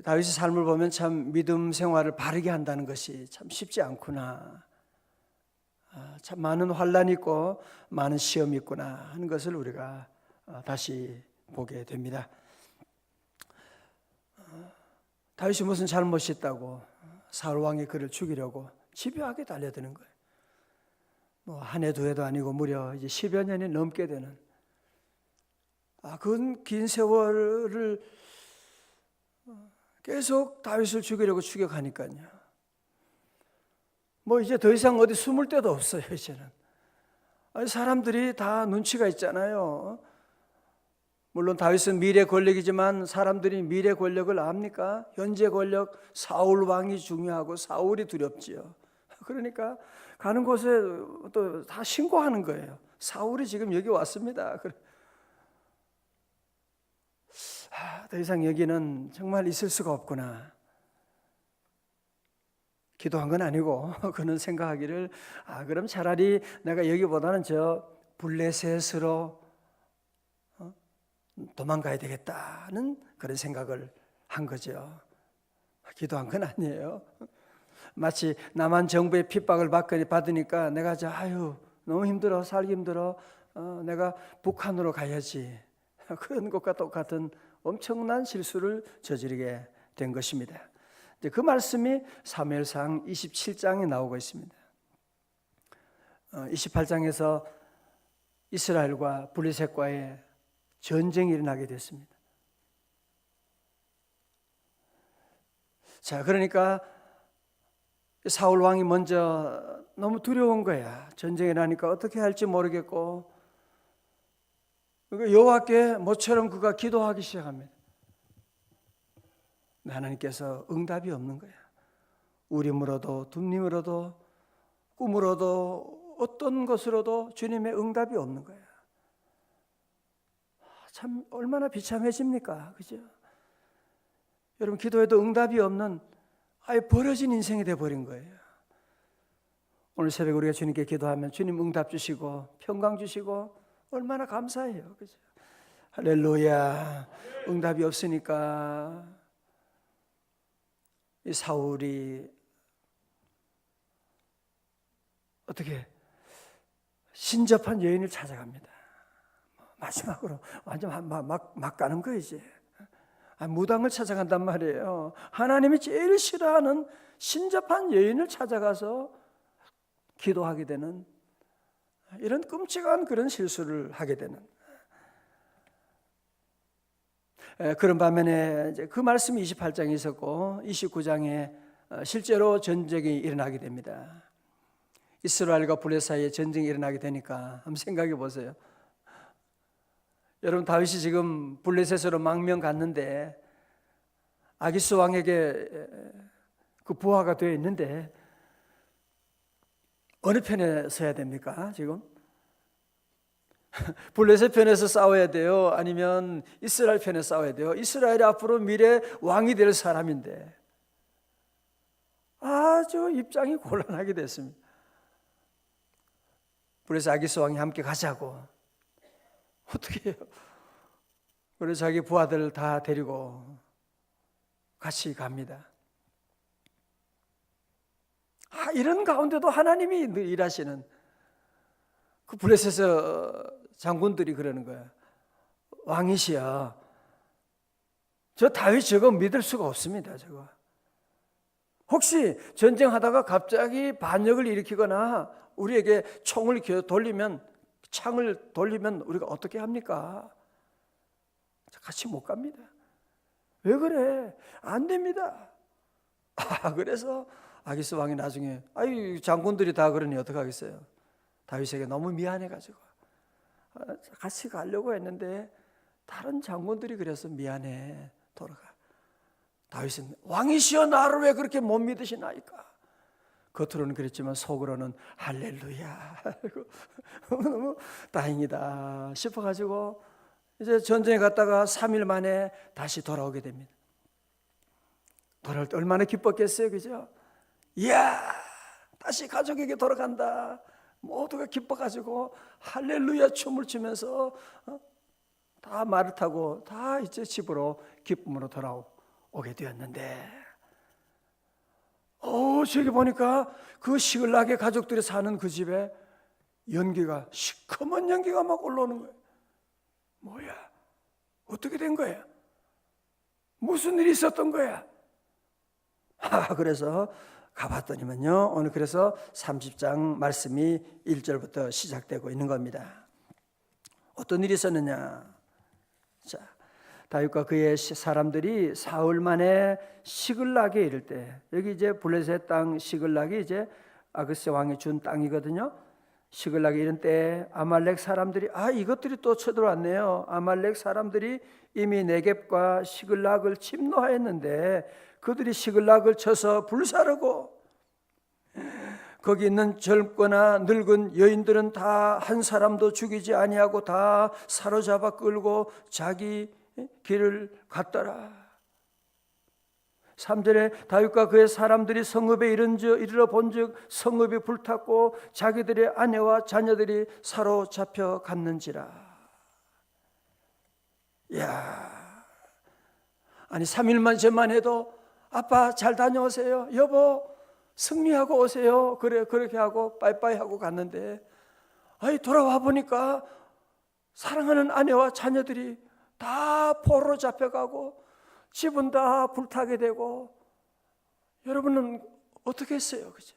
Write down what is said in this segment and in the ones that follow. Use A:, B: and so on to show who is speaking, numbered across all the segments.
A: 다윗의 삶을 보면 참 믿음 생활을 바르게 한다는 것이 참 쉽지 않구나. 참 많은 환란이 있고 많은 시험이 있구나 하는 것을 우리가 다시 보게 됩니다. 다윗이 무슨 잘못이 있다고 사울 왕이 그를 죽이려고 집요하게 달려드는 거예요. 뭐 한 해 두 해도 아니고 무려 이제 10여 년이 넘게 되는 그 긴 세월을 계속 다윗을 죽이려고 추격하니까요. 뭐 이제 더 이상 어디 숨을 데도 없어요. 이제는 사람들이 다 눈치가 있잖아요. 물론 다윗은 미래 권력이지만 사람들이 미래 권력을 압니까? 현재 권력 사울 왕이 중요하고 사울이 두렵지요. 그러니까 가는 곳에 또 다 신고하는 거예요. 사울이 지금 여기 왔습니다. 더 이상 여기는 정말 있을 수가 없구나. 기도한 건 아니고 그는 생각하기를 그럼 차라리 내가 여기보다는 저 블레셋으로 도망가야 되겠다는 그런 생각을 한 거죠. 기도한 건 아니에요. 마치 남한 정부의 핍박을 받으니까 내가 너무 힘들어, 살기 힘들어, 내가 북한으로 가야지. 그런 것과 똑같은 엄청난 실수를 저지르게 된 것입니다. 그 말씀이 사무엘상 27장에 나오고 있습니다. 28장에서 이스라엘과 블레셋과의 전쟁이 일어나게 됐습니다. 자, 그러니까 사울 왕이 먼저 너무 두려운 거야. 전쟁이 일어나니까 어떻게 할지 모르겠고, 여호와께 모처럼 그가 기도하기 시작합니다. 하나님께서 응답이 없는 거야. 우림으로도 둠림으로도 꿈으로도 어떤 것으로도 주님의 응답이 없는 거야. 참 얼마나 비참해집니까? 그죠? 여러분 기도해도 응답이 없는 아예 버려진 인생이 돼버린 거예요. 오늘 새벽에 우리가 주님께 기도하면 주님 응답 주시고 평강 주시고 얼마나 감사해요. 그죠? 할렐루야. 응답이 없으니까 이 사울이 어떻게 신접한 여인을 찾아갑니다. 마지막으로 완전 막 가는 거예요 이제. 무당을 찾아간단 말이에요. 하나님이 제일 싫어하는 신접한 여인을 찾아가서 기도하게 되는 이런 끔찍한 그런 실수를 하게 되는 그런 반면에 이제 그 말씀이 28장에 있었고 29장에 실제로 전쟁이 일어나게 됩니다. 이스라엘과 블레셋 사이에 전쟁이 일어나게 되니까 한번 생각해 보세요. 여러분 다윗이 지금 블레셋으로 망명 갔는데 아기스 왕에게 그 부하가 되어 있는데 어느 편에 서야 됩니까? 지금 블레셋 편에서 싸워야 돼요? 아니면 이스라엘 편에 싸워야 돼요? 이스라엘이 앞으로 미래 왕이 될 사람인데 아주 입장이 곤란하게 됐습니다. 그래서 아기스 왕이 함께 가자고 어떻게 해요? 그래서 자기 부하들을 다 데리고 같이 갑니다. 이런 가운데도 하나님이 일하시는 그 블레셋 장군들이 그러는 거야. 왕이시여, 저 다윗 저거 믿을 수가 없습니다. 저거 혹시 전쟁하다가 갑자기 반역을 일으키거나 우리에게 창을 돌리면 우리가 어떻게 합니까? 같이 못 갑니다. 왜 그래? 안 됩니다. 그래서 아기스 왕이 나중에 장군들이 다 그러니 어떡하겠어요? 다윗에게 너무 미안해가지고 같이 가려고 했는데 다른 장군들이 그래서 미안해 돌아가. 다윗은 왕이시여 나를 왜 그렇게 못 믿으시나이까? 겉으로는 그랬지만 속으로는 할렐루야 너무 다행이다 싶어가지고 이제 전쟁에 갔다가 3일 만에 다시 돌아오게 됩니다. 돌아올 때 얼마나 기뻤겠어요, 그죠? 이야, 다시 가족에게 돌아간다. 모두가 기뻐가지고 할렐루야 춤을 추면서 다 말을 타고 다 이제 집으로 기쁨으로 돌아오게 되었는데, 저기 보니까 그 시글락의 가족들이 사는 그 집에 연기가, 시커먼 연기가 막 올라오는 거예요. 뭐야? 어떻게 된 거야? 무슨 일이 있었던 거야? 그래서 가봤더니만요, 오늘 그래서 30장 말씀이 1절부터 시작되고 있는 겁니다. 어떤 일이 있었느냐? 자, 다윗과 그의 사람들이 사흘 만에 시글락에 이를 때, 여기 이제 블레셋 땅 시글락이 이제 아그스 왕이 준 땅이거든요. 시글락에 이른 때 아말렉 사람들이, 이것들이 또 쳐들어왔네요. 아말렉 사람들이 이미 네겝과 시글락을 침노하였는데 그들이 시글락을 쳐서 불사르고, 거기 있는 젊거나 늙은 여인들은 다 한 사람도 죽이지 아니하고 다 사로잡아 끌고 자기 길을 갔더라. 3절에 다윗과 그의 사람들이 성읍에 이르러 본즉 성읍이 불탔고 자기들의 아내와 자녀들이 사로잡혀 갔는지라. 이야, 아니 3일만 전만 해도 아빠 잘 다녀오세요, 여보 승리하고 오세요, 그래 그렇게 하고 빠이빠이 하고 갔는데, 돌아와 보니까 사랑하는 아내와 자녀들이 다 포로로 잡혀가고 집은 다 불타게 되고, 여러분은 어떻게 했어요? 그죠?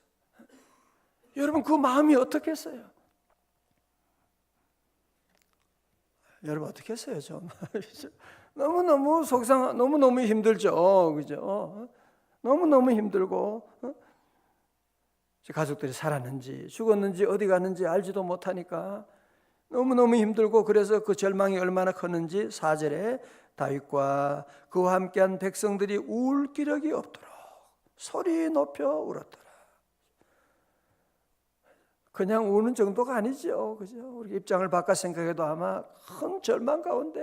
A: 여러분 그 마음이 어떻게 했어요? 여러분 어떻게 했어요? 좀 너무너무 너무너무 힘들죠. 그죠? 너무너무 힘들고, 가족들이 살았는지 죽었는지 어디 갔는지 알지도 못하니까 너무너무 힘들고, 그래서 그 절망이 얼마나 컸는지 4절에 다윗과 그와 함께한 백성들이 울 기력이 없도록 소리 높여 울었더라. 그냥 우는 정도가 아니죠. 그죠? 우리 입장을 바꿔 생각해도 아마 큰 절망 가운데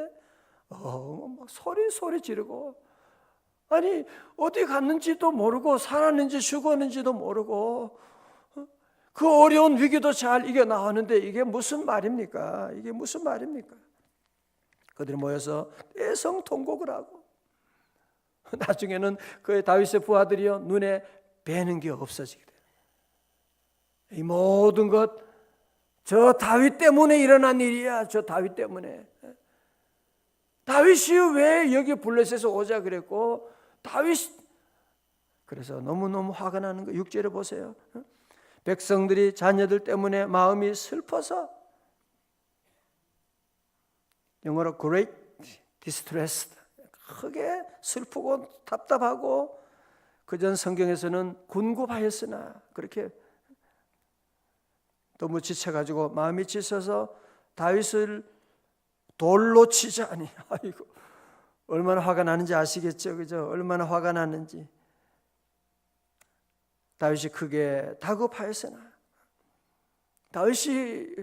A: 막 소리 지르고, 아니 어디 갔는지도 모르고 살았는지 죽었는지도 모르고 그 어려운 위기도 잘 이겨나왔는데 이게 무슨 말입니까? 이게 무슨 말입니까? 그들이 모여서 대성통곡을 하고, 나중에는 그 다윗의 부하들이요 눈에 뵈는 게 없어지게 돼요. 이 모든 것 저 다윗 때문에 일어난 일이야. 저 다윗 때문에. 다윗이 왜 여기 블레셋에서 오자 그랬고, 그래서 너무너무 화가 나는 거. 6절에 보세요. 백성들이 자녀들 때문에 마음이 슬퍼서, 영어로 great distressed, 크게 슬프고 답답하고, 그전 성경에서는 군고하였으나, 그렇게 너무 지쳐가지고 마음이 지쳐서 다윗을 돌로 치자니, 아이고 얼마나 화가 나는지 아시겠죠? 그죠? 얼마나 화가 나는지. 다윗이 크게 다급하였으나, 다윗이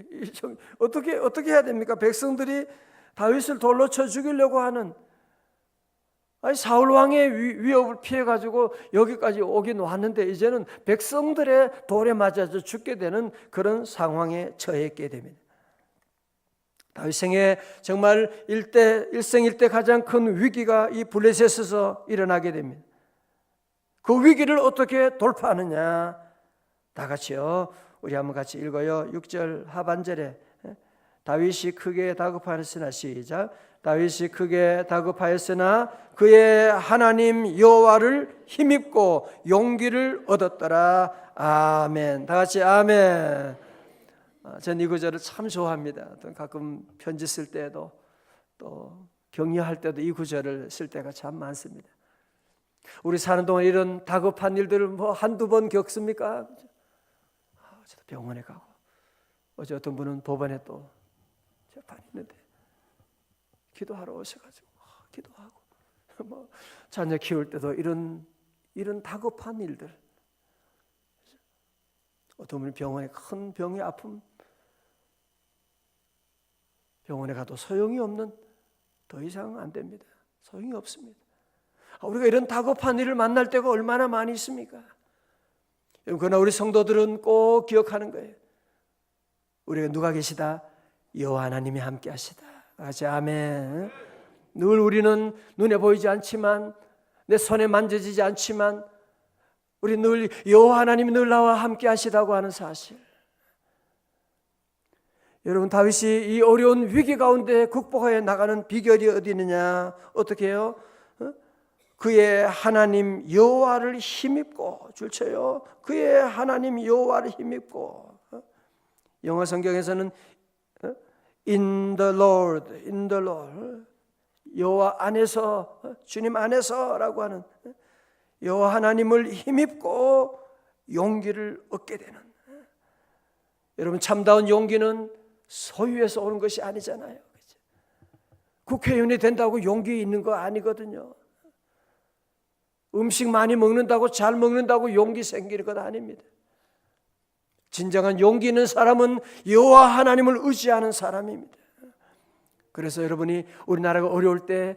A: 어떻게 해야 됩니까? 백성들이 다윗을 돌로 쳐 죽이려고 하는, 사울 왕의 위협을 피해가지고 여기까지 오긴 왔는데 이제는 백성들의 돌에 맞아서 죽게 되는 그런 상황에 처했게 됩니다. 다윗 생에 정말 일생일대 가장 큰 위기가 이 블레셋에서 일어나게 됩니다. 그 위기를 어떻게 돌파하느냐? 다 같이요. 우리 한번 같이 읽어요. 6절 하반절에 다윗이 크게 다급하였으나, 시작. 다윗이 크게 다급하였으나 그의 하나님 여호와를 힘입고 용기를 얻었더라. 아멘. 다 같이 아멘. 전 이 구절을 참 좋아합니다. 가끔 편지 쓸 때도 또 격려할 때도 이 구절을 쓸 때가 참 많습니다. 우리 사는 동안 이런 다급한 일들을 뭐 한두 번 겪습니까? 저도 병원에 가고, 어제 어떤 분은 법원에 또 재판 있는데 기도하러 오셔가지고 기도하고, 뭐 자녀 키울 때도 이런 다급한 일들, 어떤 분이 병원에 큰 병이 아픔, 병원에 가도 소용이 없는, 더 이상 안 됩니다. 소용이 없습니다. 우리가 이런 다급한 일을 만날 때가 얼마나 많이 있습니까? 그러나 우리 성도들은 꼭 기억하는 거예요. 우리가 누가 계시다? 여호와 하나님이 함께 하시다. 아시 아멘. 늘 우리는 눈에 보이지 않지만, 내 손에 만져지지 않지만, 우리 늘 여호와 하나님이 늘 나와 함께 하시다고 하는 사실. 여러분, 다윗이 이 어려운 위기 가운데 극복해 나가는 비결이 어디 있느냐? 어떻게 해요? 그의 하나님 여호와를 힘입고, 줄쳐요. 그의 하나님 여호와를 힘입고. 영어 성경에서는 in the Lord, 여호와 안에서, 주님 안에서라고 하는, 여호와 하나님을 힘입고 용기를 얻게 되는. 여러분, 참다운 용기는 소유에서 오는 것이 아니잖아요. 그렇죠? 국회의원이 된다고 용기 있는 거 아니거든요. 음식 많이 먹는다고, 잘 먹는다고 용기 생기는 것 아닙니다. 진정한 용기 있는 사람은 여호와 하나님을 의지하는 사람입니다. 그래서 여러분이 우리나라가 어려울 때,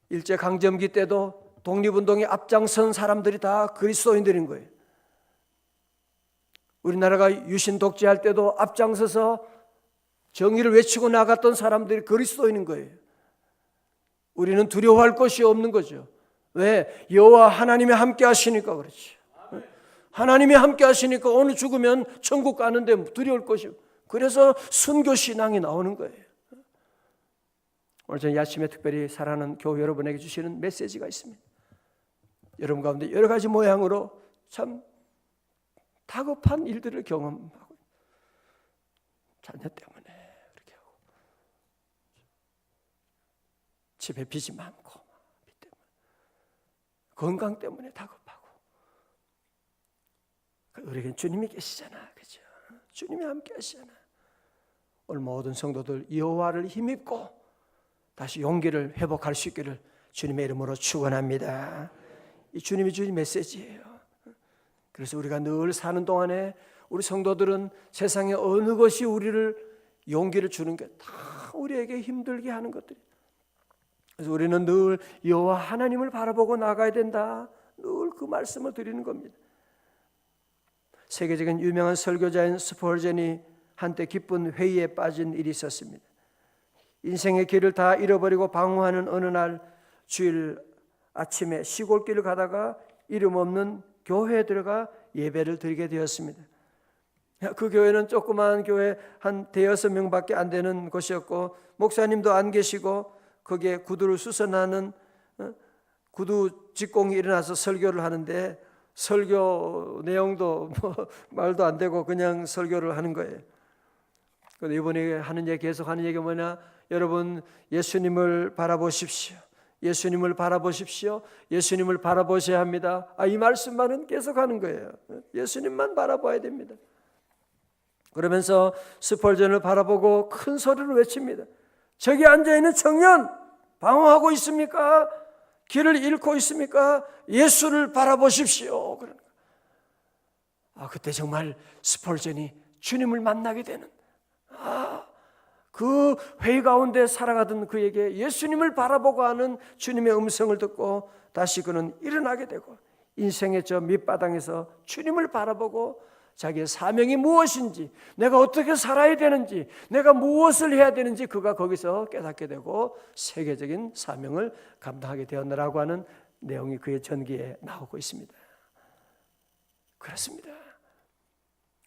A: 일제강점기 때도 독립운동에 앞장선 사람들이 다 그리스도인들인 거예요. 우리나라가 유신 독재할 때도 앞장서서 정의를 외치고 나갔던 사람들이 그리스도인인 거예요. 우리는 두려워할 것이 없는 거죠. 왜? 여호와 하나님이 함께 하시니까 그렇지. 하나님이 함께 하시니까 오늘 죽으면 천국 가는데 두려울 것이 없어요. 그래서 순교신앙이 나오는 거예요. 오늘 저는 이 아침에 특별히 사랑하는 교회 여러분에게 주시는 메시지가 있습니다. 여러분 가운데 여러 가지 모양으로 참 다급한 일들을 경험하고, 자녀 때문에 그렇게 하고, 집에 빚이 많고, 빚 때문에, 건강 때문에 다급하고. 우리에겐 주님이 계시잖아, 그죠? 주님이 함께 하시잖아. 오늘 모든 성도들 여호와를 힘입고 다시 용기를 회복할 수 있기를 주님의 이름으로 축원합니다. 이 주님이 주신 메시지예요. 그래서 우리가 늘 사는 동안에 우리 성도들은 세상에 어느 것이 우리를 용기를 주는 게 다 우리에게 힘들게 하는 것들이. 그래서 우리는 늘 여호와 하나님을 바라보고 나가야 된다. 늘 그 말씀을 드리는 겁니다. 세계적인 유명한 설교자인 스펄전이 한때 기쁜 회의에 빠진 일이 있었습니다. 인생의 길을 다 잃어버리고 방황하는 어느 날 주일 아침에 시골길을 가다가 이름 없는 교회에 들어가 예배를 드리게 되었습니다. 그 교회는 조그마한 교회 한 대여섯 명밖에 안 되는 곳이었고, 목사님도 안 계시고, 거기에 구두를 수선하는 구두 직공이 일어나서 설교를 하는데, 설교 내용도 말도 안 되고 그냥 설교를 하는 거예요. 그런데 이번에 하는 얘기, 계속 하는 얘기가 뭐냐? 여러분, 예수님을 바라보십시오. 예수님을 바라보십시오. 예수님을 바라보셔야 합니다. 이 말씀만은 계속 하는 거예요. 예수님만 바라봐야 됩니다. 그러면서 스펄전을 바라보고 큰 소리로 외칩니다. 저기 앉아있는 청년, 방황하고 있습니까? 길을 잃고 있습니까? 예수를 바라보십시오. 그때 정말 스펄전이 주님을 만나게 되는, 그 회의 가운데 살아가던 그에게 예수님을 바라보고 하는 주님의 음성을 듣고 다시 그는 일어나게 되고, 인생의 저 밑바닥에서 주님을 바라보고 자기의 사명이 무엇인지, 내가 어떻게 살아야 되는지, 내가 무엇을 해야 되는지 그가 거기서 깨닫게 되고 세계적인 사명을 감당하게 되었느라고 하는 내용이 그의 전기에 나오고 있습니다. 그렇습니다.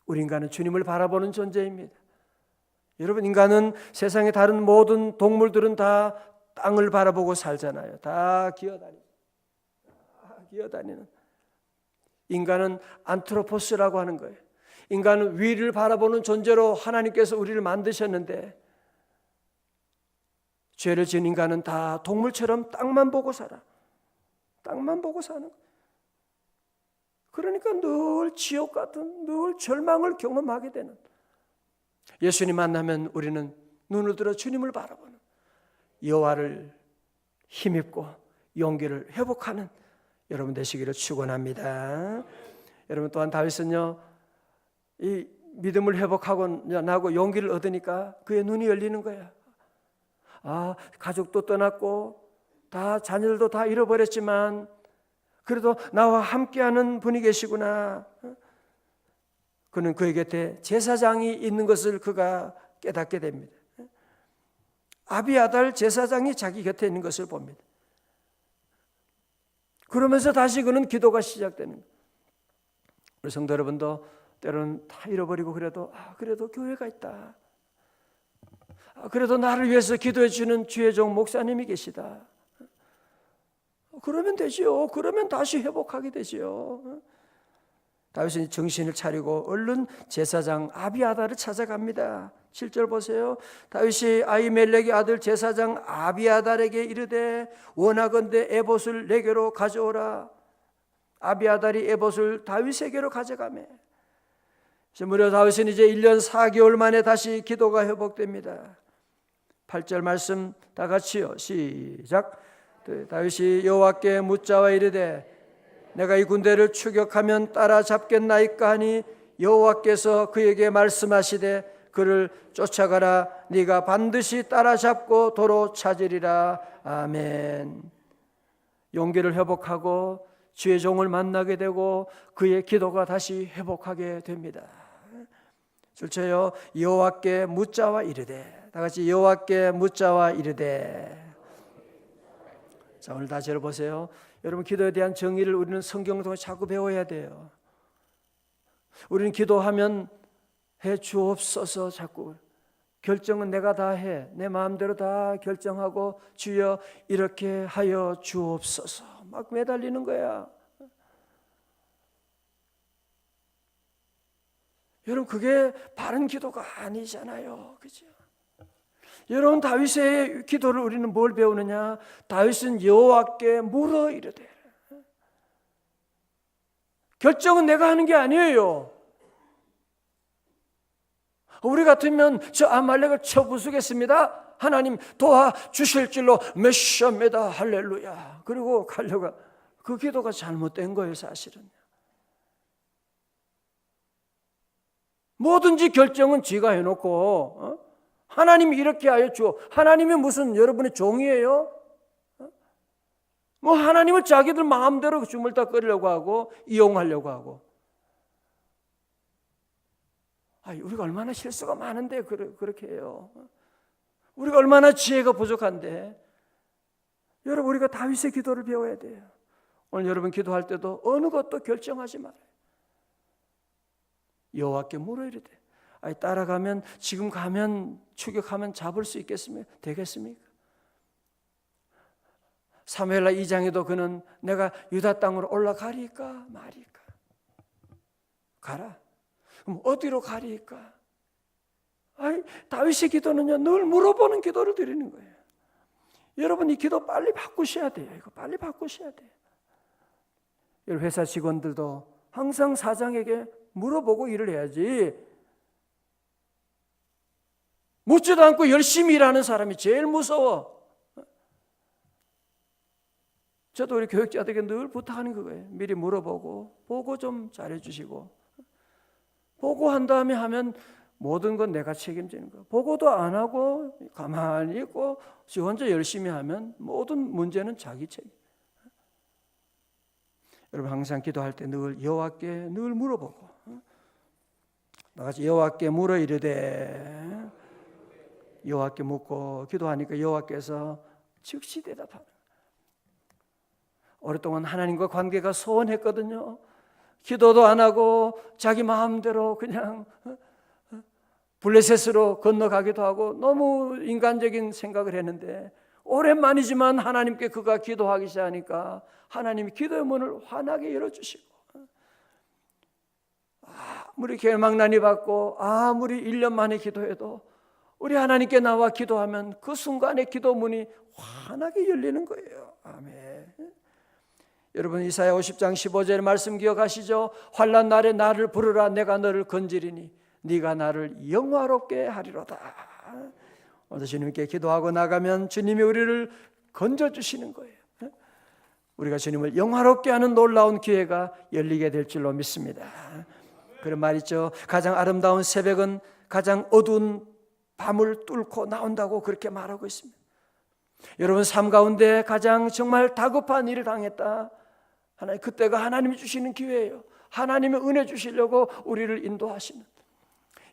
A: 우리 인간은 주님을 바라보는 존재입니다. 여러분, 인간은 세상의 다른 모든 동물들은 다 땅을 바라보고 살잖아요. 다 기어다니는. 인간은 안트로포스라고 하는 거예요. 인간은 위를 바라보는 존재로 하나님께서 우리를 만드셨는데, 죄를 지은 인간은 다 동물처럼 땅만 보고 살아. 땅만 보고 사는 거예요. 그러니까 늘 지옥 같은, 늘 절망을 경험하게 되는. 예수님 만나면 우리는 눈을 들어 주님을 바라보는, 여호와를 힘입고 용기를 회복하는 여러분 되시기를 축원합니다. 여러분, 또한 다윗은요, 이 믿음을 회복하고 나고 용기를 얻으니까 그의 눈이 열리는 거야. 가족도 떠났고 다 자녀들도 다 잃어버렸지만 그래도 나와 함께하는 분이 계시구나. 그는 그의 곁에 제사장이 있는 것을 그가 깨닫게 됩니다. 아비아달 제사장이 자기 곁에 있는 것을 봅니다. 그러면서 다시 그는 기도가 시작되는 거예요. 우리 성도 여러분도 때로는 다 잃어버리고 그래도 교회가 있다. 그래도 나를 위해서 기도해 주는 주의 종 목사님이 계시다. 그러면 되지요. 그러면 다시 회복하게 되지요. 다윗은 정신을 차리고 얼른 제사장 아비아달을 찾아갑니다. 7절 보세요. 다윗이 아히멜렉의 아들 제사장 아비아달에게 이르되 원하건대 에봇을 내게로 가져오라. 아비아달이 에봇을 다윗에게로 가져가매. 무려 다윗은 이제 1년 4개월 만에 다시 기도가 회복됩니다. 8절 말씀 다 같이요. 시작. 다윗이 여호와께 묻자와 이르되 내가 이 군대를 추격하면 따라잡겠나이까 하니 여호와께서 그에게 말씀하시되 그를 쫓아가라. 네가 반드시 따라잡고 도로 찾으리라. 아멘. 용기를 회복하고 주의 종을 만나게 되고 그의 기도가 다시 회복하게 됩니다. 줄쳐요. 여호와께 묻자와 이르되. 다 같이 여호와께 묻자와 이르되. 자, 오늘 다시 보세요. 여러분, 기도에 대한 정의를 우리는 성경을 통해 자꾸 배워야 돼요. 우리는 기도하면 해 주옵소서 자꾸 결정은 내가 다 해. 내 마음대로 다 결정하고 주여 이렇게 하여 주옵소서 막 매달리는 거야. 여러분, 그게 바른 기도가 아니잖아요. 그죠? 여러분, 다윗의 기도를 우리는 뭘 배우느냐? 다윗은 여호와께 물어 이르되. 결정은 내가 하는 게 아니에요. 우리 같으면 저 아말렉을 쳐 부수겠습니다. 하나님 도와주실 줄로 메시아입니다. 할렐루야. 그리고 가려가. 그 기도가 잘못된 거예요, 사실은. 뭐든지 결정은 지가 해놓고 하나님이 이렇게 하여 주어. 하나님이 무슨 여러분의 종이에요? 뭐 하나님을 자기들 마음대로 주물럭거리려고 하고 이용하려고 하고. 우리가 얼마나 실수가 많은데 그렇게 해요. 우리가 얼마나 지혜가 부족한데. 여러분, 우리가 다윗의 기도를 배워야 돼요. 오늘 여러분 기도할 때도 어느 것도 결정하지 말아요. 여호와께 물어 이르되. 따라가면 지금 가면 추격하면 잡을 수 있겠습니까? 되겠습니까? 사무엘하 2장에도 그는 내가 유다 땅으로 올라가리까 말이까. 가라. 그럼 어디로 가리까? 다윗의 기도는요, 늘 물어보는 기도를 드리는 거예요. 여러분, 이 기도 빨리 바꾸셔야 돼요. 이거 빨리 바꾸셔야 돼요. 여러분, 회사 직원들도 항상 사장에게 물어보고 일을 해야지. 묻지도 않고 열심히 일하는 사람이 제일 무서워. 저도 우리 교육자들에게 늘 부탁하는 거예요. 미리 물어보고 보고 좀 잘해주시고, 보고한 다음에 하면 모든 건 내가 책임지는 거예요. 보고도 안 하고 가만히 있고 지 혼자 열심히 하면 모든 문제는 자기 책임. 여러분, 항상 기도할 때 늘 여호와께 늘 물어보고, 나같이 여호와께 물어 이르되. 여호와께 묻고 기도하니까 여호와께서 즉시 대답하는. 오랫동안 하나님과 관계가 소원했거든요. 기도도 안 하고 자기 마음대로 그냥 블레셋으로 건너가기도 하고 너무 인간적인 생각을 했는데, 오랜만이지만 하나님께 그가 기도하기 시작하니까 하나님이 기도의 문을 환하게 열어주시고, 아무리 결망난이 받고 아무리 1년 만에 기도해도 우리 하나님께 나와 기도하면 그 순간에 기도 문이 환하게 열리는 거예요. 아멘. 여러분, 이사야 50장 15절 말씀 기억하시죠? 환난 날에 나를 부르라. 내가 너를 건지리니 네가 나를 영화롭게 하리로다. 오늘 주님께 기도하고 나가면 주님이 우리를 건져주시는 거예요. 우리가 주님을 영화롭게 하는 놀라운 기회가 열리게 될 줄로 믿습니다. 그런 말 있죠. 가장 아름다운 새벽은 가장 어두운 밤을 뚫고 나온다고 그렇게 말하고 있습니다. 여러분, 삶 가운데 가장 정말 다급한 일을 당했다. 그때가 하나님이 주시는 기회예요. 하나님의 은혜 주시려고 우리를 인도하시는.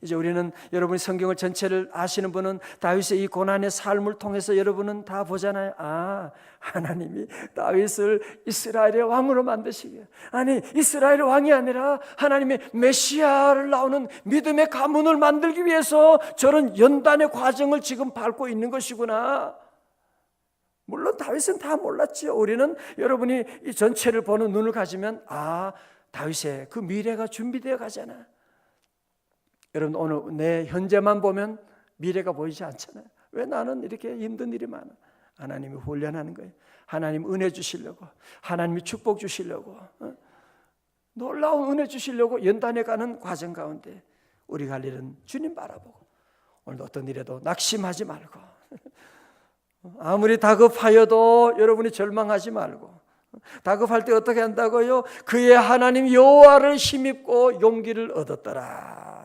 A: 이제 우리는 여러분이 성경을 전체를 아시는 분은 다윗의 이 고난의 삶을 통해서 여러분은 다 보잖아요. 아, 하나님이 다윗을 이스라엘의 왕으로 만드시게, 아니 이스라엘의 왕이 아니라 하나님의 메시아를 나오는 믿음의 가문을 만들기 위해서 저런 연단의 과정을 지금 밟고 있는 것이구나. 물론 다윗은 다 몰랐지요. 우리는 여러분이 이 전체를 보는 눈을 가지면 아, 다윗의 그 미래가 준비되어 가잖아. 여러분 오늘 내 현재만 보면 미래가 보이지 않잖아요. 왜 나는 이렇게 힘든 일이 많아? 하나님이 훈련하는 거예요. 하나님 은혜 주시려고, 하나님이 축복 주시려고, 놀라운 은혜 주시려고 연단해 가는 과정 가운데 우리 갈 일은 주님 바라보고, 오늘도 어떤 일에도 낙심하지 말고, 아무리 다급하여도 여러분이 절망하지 말고, 다급할 때 어떻게 한다고요? 그의 하나님 여호와를 힘입고 용기를 얻었더라.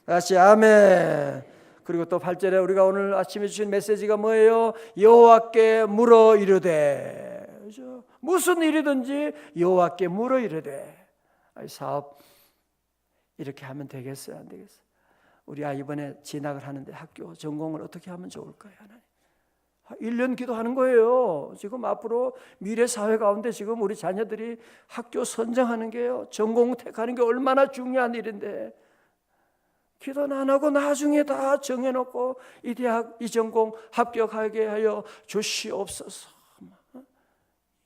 A: 다시 아멘. 그리고 또 8절에 우리가 오늘 아침에 주신 메시지가 뭐예요? 여호와께 물어 이르되, 그렇죠? 무슨 일이든지 여호와께 물어 이르되. 사업 이렇게 하면 되겠어요? 안 되겠어요? 우리 아이 이번에 진학을 하는데 학교 전공을 어떻게 하면 좋을까요? 하나님 1년 기도하는 거예요. 지금 앞으로 미래 사회 가운데 지금 우리 자녀들이 학교 선정하는 게요, 전공 택하는 게 얼마나 중요한 일인데 기도는 안 하고 나중에 다 정해놓고 이 대학 이 전공 합격하게 하여 주시옵소서.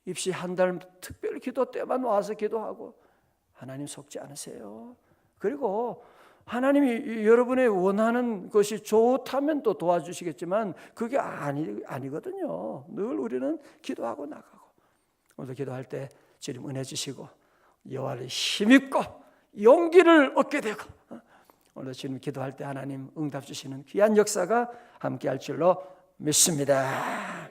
A: 입시 한 달 특별 기도 때만 와서 기도하고 하나님 속지 않으세요. 그리고 하나님이 여러분의 원하는 것이 좋다면 또 도와주시겠지만 그게 아니거든요. 늘 우리는 기도하고 나가고, 오늘도 기도할 때 주님 은혜 주시고 여호와를 힘입고 용기를 얻게 되고, 오늘 주님 기도할 때 하나님 응답 주시는 귀한 역사가 함께할 줄로 믿습니다.